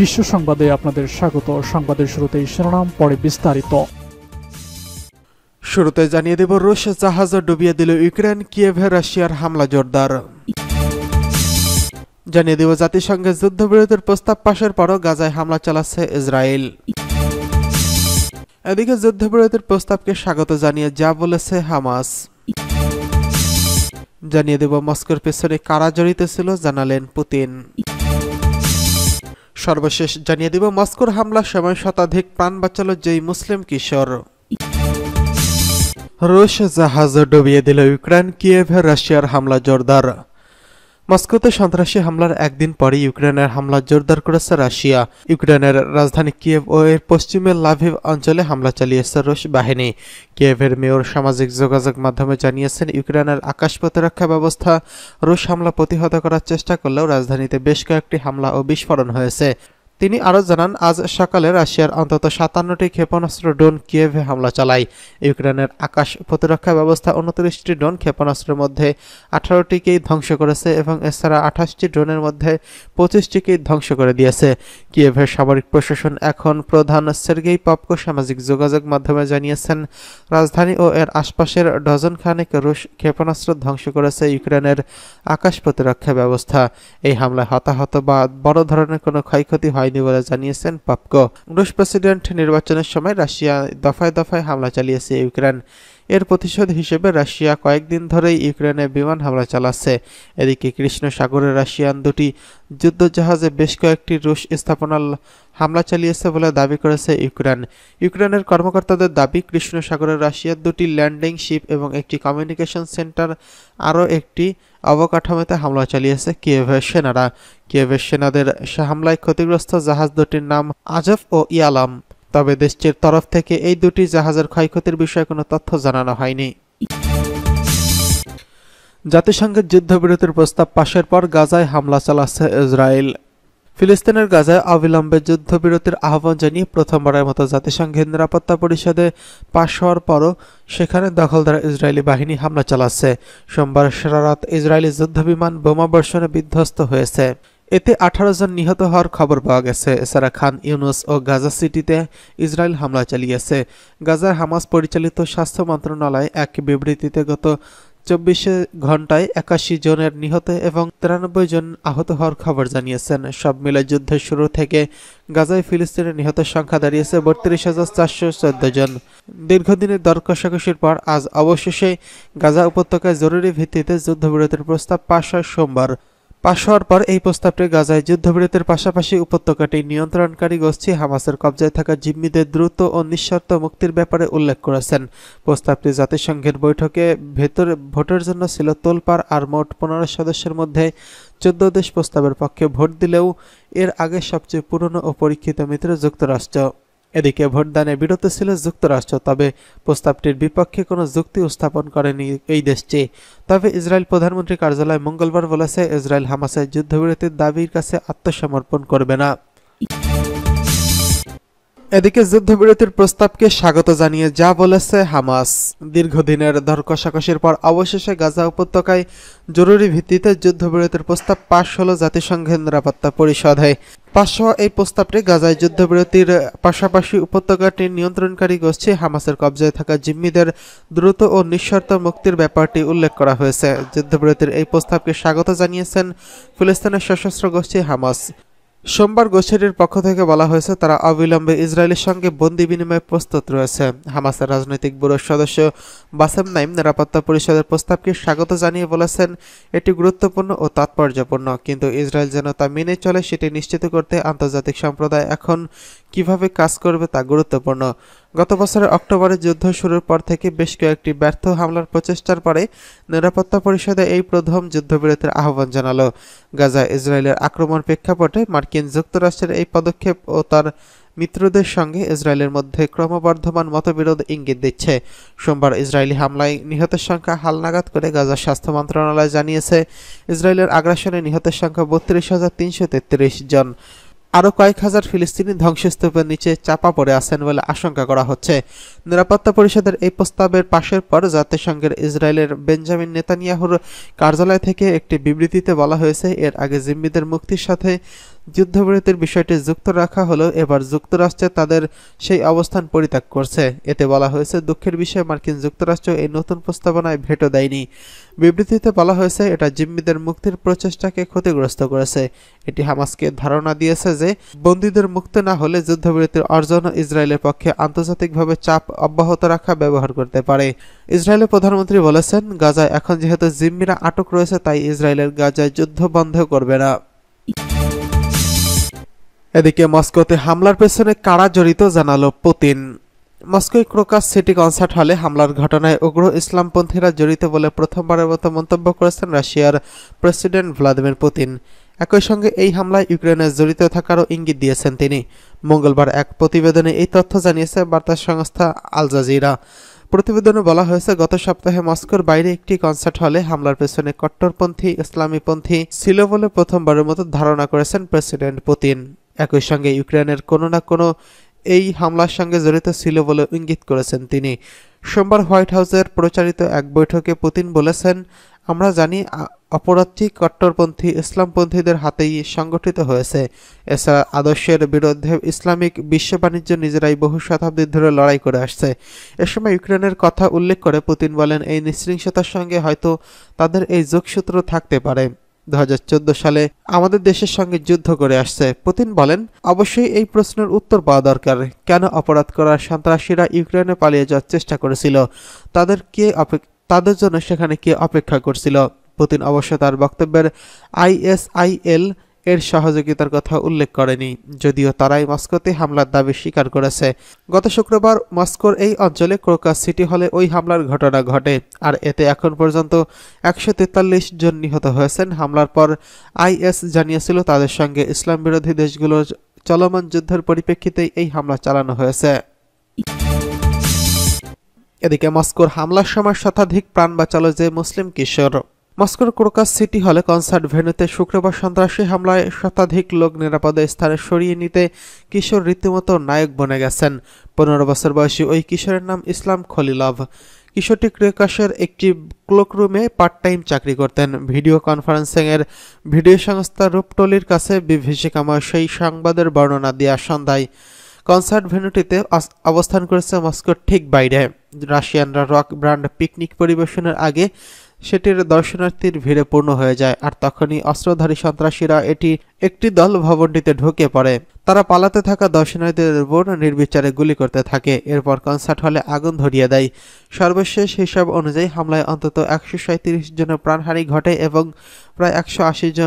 বিশ্ব সংবাদে আপনাদের স্বাগত। সংবাদের শুরুতেই শিরোনাম, পরে বিস্তারিত। শুরুতে জানিয়ে দেব, রুশ জাহাজ ডুবিয়ে দিল ইউক্রেন, কিয়েভে রাশিয়ার হামলা জোরদার। জানিয়ে দেব, জাতিসংঘের যুদ্ধবিরতির প্রস্তাব পাশের পরও গাজায় হামলা চালাচ্ছে ইসরায়েল। এদিকে যুদ্ধবিরতির প্রস্তাবকে স্বাগত জানিয়ে যা বলেছে হামাস। জানিয়ে দেব, মস্কোর পেছনে কারা জড়িত ছিল জানালেন পুতিন। সর্বশেষ জানিয়ে দেব, মস্কোর হামলার সময় শতাধিক প্রাণ বাঁচালো যেই মুসলিম কিশোর। রুশ জাহাজ ডুবিয়ে দিল ইউক্রেন, কিয়েভে রাশিয়ার হামলা জোরদার। মস্কোতে সন্ত্রাসী হামলার একদিন পরই ইউক্রেনের হামলা জোরদার করেছে রাশিয়া। ইউক্রেনের রাজধানী কিয়েভ ও এর পশ্চিমে লাভিভ অঞ্চলে হামলা চালিয়েছে রুশ বাহিনী। কিয়েভের মেয়র সামাজিক যোগাযোগ মাধ্যমে জানিয়েছেন, ইউক্রেনের আকাশ প্রতিরক্ষা ব্যবস্থা রুশ হামলা প্রতিহত করার চেষ্টা করলেও রাজধানীতে বেশ কয়েকটি হামলা ও বিস্ফোরণ হয়েছে। তিনি আরও জানান, আজ সকালে রাশিয়ার অন্তত 57টি ক্ষেপণাস্ত্র ড্রোন কিয়েভে হামলা চালায়। ইউক্রেনের আকাশ প্রতিরক্ষা ব্যবস্থা 29টি ড্রোন ক্ষেপণাস্ত্রের মধ্যে 18টিকেই ধ্বংস করেছে এবং এছাড়া 28টি ড্রোনের মধ্যে 25টিকেই ধ্বংস করে দিয়েছে। কিয়েভের সামরিক প্রশাসন এখন প্রধান সের্গেই পপকো সামাজিক যোগাযোগ মাধ্যমে জানিয়েছেন, রাজধানী ও এর আশপাশের ডজন খানেক রুশ ক্ষেপণাস্ত্র ধ্বংস করেছে ইউক্রেনের আকাশ প্রতিরক্ষা ব্যবস্থা। এই হামলায় হতাহত বা বড় ধরনের কোনো ক্ষয়ক্ষতি হয়নি বলে জানিয়েছেন পপকো। রুশ প্রেসিডেন্ট নির্বাচনের সময় রাশিয়া দফায় দফায় হামলা চালিয়েছে ইউক্রেন। এর প্রতিশোধ হিসেবে রাশিয়া কয়েকদিন ধরেই ইউক্রেনে বিমান হামলা চালাচ্ছে। এদিকে কৃষ্ণ সাগরে রাশিয়ান দুটি যুদ্ধজাহাজে বেশ কয়েকটি রুশ স্থাপনা হামলা চালিয়েছে বলে দাবি করেছে ইউক্রেন। ইউক্রেনের কর্মকর্তাদের দাবি, কৃষ্ণ সাগরে রাশিয়ার দুটি ল্যান্ডিং শিপ এবং একটি কমিউনিকেশন সেন্টার আরও একটি অবকাঠামোতে হামলা চালিয়েছে কিয়েভের সেনারা। কিয়েভের সেনাদের হামলায় ক্ষতিগ্রস্ত জাহাজ দুটির নাম আজফ ও ইয়ালাম। তবে দেশটির তরফ থেকে এই দুটি জাহাজের ক্ষয়ক্ষতির বিষয়ে কোনো তথ্য জানানো হয়নি। জাতিসংঘের যুদ্ধবিরতির প্রস্তাব পাশের পর গাজায় হামলা চালাচ্ছে ইসরায়েল। ফিলিস্তিনের গাজায় অবিলম্বে যুদ্ধবিরতির আহ্বান জানিয়ে প্রথমবারের মতো জাতিসংঘের নিরাপত্তা পরিষদে পাশ হওয়ার পরও সেখানে দখলদার ইসরায়েলি বাহিনী হামলা চালাচ্ছে। সোমবার সারা রাত ইসরায়েলি যুদ্ধবিমান বোমাবর্ষণে বিধ্বস্ত হয়েছে। এতে 18 জন নিহত হওয়ার খবর পাওয়া গেছে। এছাড়া খান ইউনুস ও গাজা সিটিতে ইসরায়েল হামলা চালিয়েছে। গাজার হামাস পরিচালিত স্বাস্থ্য মন্ত্রণালয় এক বিবৃতিতে গত 24 ঘন্টায় 81 জনের নিহত এবং 93 জন আহত হওয়ার খবর জানিয়েছেন। সব মিলে যুদ্ধের শুরু থেকে গাজায় ফিলিস্তিনের নিহতের সংখ্যা দাঁড়িয়েছে 32,414 জন। দীর্ঘদিনের দর কষাকষির পর আজ অবশেষে গাজা উপত্যকায় জরুরি ভিত্তিতে যুদ্ধবিরতির প্রস্তাব পাশ হয় সোমবার। পাশ হওয়ার পর এই প্রস্তাবটি গাজায় যুদ্ধবিরতির পাশাপাশি উপত্যকাটি নিয়ন্ত্রণকারী গোষ্ঠী হামাসের কবজায় থাকা জিম্মিদের দ্রুত ও নিঃশর্ত মুক্তির ব্যাপারে উল্লেখ করেছেন। প্রস্তাবটি জাতিসংঘের বৈঠকে ভোটের জন্য ছিল তোলপাড়, আর মোট 15 সদস্যের মধ্যে 14 দেশ প্রস্তাবের পক্ষে ভোট দিলেও এর আগে সবচেয়ে পুরনো ও পরীক্ষিত মিত্র যুক্তরাষ্ট্র। এদিকে ভোটদানে বিরত ছিল যুক্তরাষ্ট্র, তবে প্রস্তাবটির বিপক্ষে কোনো যুক্তি উত্থাপন করেনি এই দেশটি। তবে ইসরায়েল প্রধানমন্ত্রী কার্যালয় মঙ্গলবার বলেছে, ইসরায়েল হামাসের যুদ্ধবিরতির দাবির কাছে আত্মসমর্পণ করবে না। এদিকে যুদ্ধবিরতির প্রস্তাবকে স্বাগত জানিয়ে যা বলেছে হামাস। দীর্ঘদিনের দর কষাকষির পর অবশেষে গাজা উপত্যকায় জরুরি ভিত্তিতে যুদ্ধবিরতির প্রস্তাব পাশ হলো জাতিসংঘের নিরাপত্তা পরিষদে। পাশ হওয়া এই প্রস্তাবটি গাজায় যুদ্ধবিরতির পাশাপাশি উপত্যকাটির নিয়ন্ত্রণকারী গোষ্ঠী হামাসের কবজায় থাকা জিম্মিদের দ্রুত ও নিঃশর্ত মুক্তির ব্যাপারটি উল্লেখ করা হয়েছে। যুদ্ধবিরতির এই প্রস্তাবকে স্বাগত জানিয়েছেন ফিলিস্তিনের সশস্ত্র গোষ্ঠী হামাস। সোমবার গোষ্ঠীটির পক্ষ থেকে বলা হয়েছে, তারা অবিলম্বে ইসরায়েলের সঙ্গে বন্দি বিনিময়ে প্রস্তুত রয়েছে। হামাসের রাজনৈতিক ব্যুরোর সদস্য বাসেম নাইম নিরাপত্তা পরিষদের প্রস্তাবকে স্বাগত জানিয়ে বলেছেন, এটি গুরুত্বপূর্ণ ও তাৎপর্যপূর্ণ, কিন্তু ইসরায়েল যেন তা মেনে চলে সেটি নিশ্চিত করতে আন্তর্জাতিক সম্প্রদায় এখন কিভাবে কাজ করবে তা গুরুত্বপূর্ণ। গত বছরের অক্টোবরে যুদ্ধ শুরুর পর থেকে বেশ কয়েকটি ব্যর্থ হামলার প্রচেষ্টার পরে নিরাপত্তা পরিষদে এই প্রথম যুদ্ধবিরতির আহ্বান জানালো। গাজায় ইসরায়েলের আক্রমণ প্রেক্ষাপটে মার্কিন যুক্তরাষ্ট্রের এই পদক্ষেপ ও তার মিত্রদের সঙ্গে ইসরায়েলের মধ্যে ক্রমবর্ধমান মতবিরোধ ইঙ্গিত দিচ্ছে। সোমবার ইসরায়েলি হামলায় নিহতের সংখ্যা হালনাগাদ করে গাজার স্বাস্থ্য মন্ত্রণালয় জানিয়েছে, ইসরায়েলের আগ্রাসনে নিহতের সংখ্যা 32,333 জন। আরও কয়েক হাজার ফিলিস্তিনি ধ্বংসস্তূপের নিচে চাপা পড়ে আছেন বলে আশঙ্কা করা হচ্ছে। নিরাপত্তা পরিষদের এই প্রস্তাবের পাশের পর জাতিসংঘের ইসরায়েলের বেঞ্জামিন নেতানিয়াহুর কার্যালয় থেকে একটি বিবৃতিতে বলা হয়েছে, এর আগে জিম্মিদের মুক্তির সাথে যুদ্ধবিরতির বিষয়টি যুক্ত রাখা হলেও এবার যুক্তরাষ্ট্রে তাদের সেই অবস্থান পরিত্যাগ করছে। এতে বলা হয়েছে, দুঃখের বিষয়ে মার্কিন যুক্তরাষ্ট্র এই নতুন প্রস্তাবনায় ভেটো দেয়নি। বিবৃতিতে বলা হয়েছে, এটা জিম্মিদের মুক্তির প্রচেষ্টাকে ক্ষতিগ্রস্ত করেছে। এটি হামাসকে ধারণা দিয়েছে যে বন্দীদের মুক্তি না হলে যুদ্ধবিরতির অর্জন ইসরায়েলের পক্ষে আন্তর্জাতিকভাবে চাপ অব্যাহত রাখা ব্যবহার করতে পারে। ইসরায়েলের প্রধানমন্ত্রী বলেছেন, গাজায় এখন যেহেতু জিম্মিরা আটক রয়েছে, তাই ইসরায়েলের গাজায় যুদ্ধ বন্ধ করবে না। এদিকে মস্কোতে হামলার পেছনে কারা জড়িত জানালো পুতিন। মস্কোয় ক্রোকাস সিটি কনসার্ট হলে হামলার ঘটনায় উগ্র ইসলামপন্থীরা জড়িত বলে প্রথমবারের মতো মন্তব্য করেছেন রাশিয়ার প্রেসিডেন্ট ভ্লাদিমির পুতিন। একই সঙ্গে এই হামলায় ইউক্রেনের জড়িত থাকারও ইঙ্গিত দিয়েছেন তিনি। মঙ্গলবার এক প্রতিবেদনে এই তথ্য জানিয়েছে বার্তা সংস্থা আল জাজিরা। প্রতিবেদনে বলা হয়েছে, গত সপ্তাহে মস্কোর বাইরে একটি কনসার্ট হলে হামলার পেছনে কট্টরপন্থী ইসলামীপন্থী ছিল বলে প্রথমবারের মতো ধারণা করেছেন প্রেসিডেন্ট পুতিন। একই সঙ্গে ইউক্রেনের কোনো না কোনো এই হামলার সঙ্গে জড়িত ছিল বলে ইঙ্গিত করেছেন তিনি। সোমবার হোয়াইট হাউসের প্রচারিত এক বৈঠকে পুতিন বলেছেন, আমরা জানি অপরাধটি কট্টরপন্থী ইসলামপন্থীদের হাতেই সংগঠিত হয়েছে। এছাড়া আদর্শের বিরুদ্ধে ইসলামিক বিশ্ব বাণিজ্য নিজেরাই বহু শতাব্দী ধরে লড়াই করে আসছে। এ সময় ইউক্রেনের কথা উল্লেখ করে পুতিন বলেন, এই নৃশংসতার সঙ্গে হয়তো তাদের এই যোগসূত্র থাকতে পারে। 2014 সালে আমাদের দেশের সঙ্গে যুদ্ধ করে আসছে। পুতিন বলেন, অবশ্যই এই প্রশ্নের উত্তর পাওয়া দরকার। কেন অপরাধ করার সন্ত্রাসীরা ইউক্রেনে পালিয়ে যাওয়ার চেষ্টা করেছিল? তাদের জন্য সেখানে কে অপেক্ষা করছিল? পুতিন অবশ্য তার বক্তব্যের ISIL এর সহযোগিতার কথা উল্লেখ করেনি, যদিও তারাই মস্কোতে হামলার দাবি স্বীকার করেছে। গত শুক্রবার মস্কোর এই অঞ্চলে ক্রোকাস সিটি হলে ওই হামলার ঘটনা ঘটে, আর এতে এখন পর্যন্ত 143 জন নিহত হয়েছেন। হামলার পর IS জানিয়েছিল তাদের সঙ্গে ইসলাম বিরোধী দেশগুলোর চলমান যুদ্ধের পরিপ্রেক্ষিতেই এই হামলা চালানো হয়েছে। এদিকে মস্কোর হামলার সময় শতাধিক প্রাণ বাঁচালো যে মুসলিম কিশোর। মস্কোর ক্রোকাস সিটি হলে কনসার্ট ভেন্যুতে শুক্রবার সন্ত্রাসী হামলায় শতাধিক লোক নিরাপদ স্থানে সরিয়ে নিতে কিশোর রীতিমতো নায়ক বনে গেছেন। 15 বছর বয়সী ওই কিশোরের নাম ইসলাম খলিলভ। কিশোরটি ক্রোকাসের একটি ক্লোকরুমে পার্ট টাইম চাকরি করতেন। ভিডিও কনফারেন্সিংয়ের ভিডিও সংস্থা রূপটলির কাছে বিভীষিকাময় সেই সংবাদের বর্ণনা দেওয়া সন্ধ্যায় কনসার্ট ভেন্যুটিতে অবস্থান করেছে মস্কোর ঠিক বাইরে। রাশিয়ানরা রক ব্র্যান্ড পিকনিক পরিবেশনের আগে সেটির দর্শনার্থীর ভিড়ে পূর্ণ হয়ে যায়, আর তখনই অস্ত্রধারী সন্ত্রাসীরা একটি দল ভবনটিতে ঢুকে পড়ে। তারা পালাতে থাকা দর্শনার্থীদের উপর নির্বিচারে গুলি করতে থাকে। এরপর কনসার্ট হলে আগুন ধরিয়ে দেয়। সর্বশেষ হিসাব অনুযায়ী হামলায় অন্তত 137 জনের প্রাণহানি ঘটে এবং প্রায় 180 জন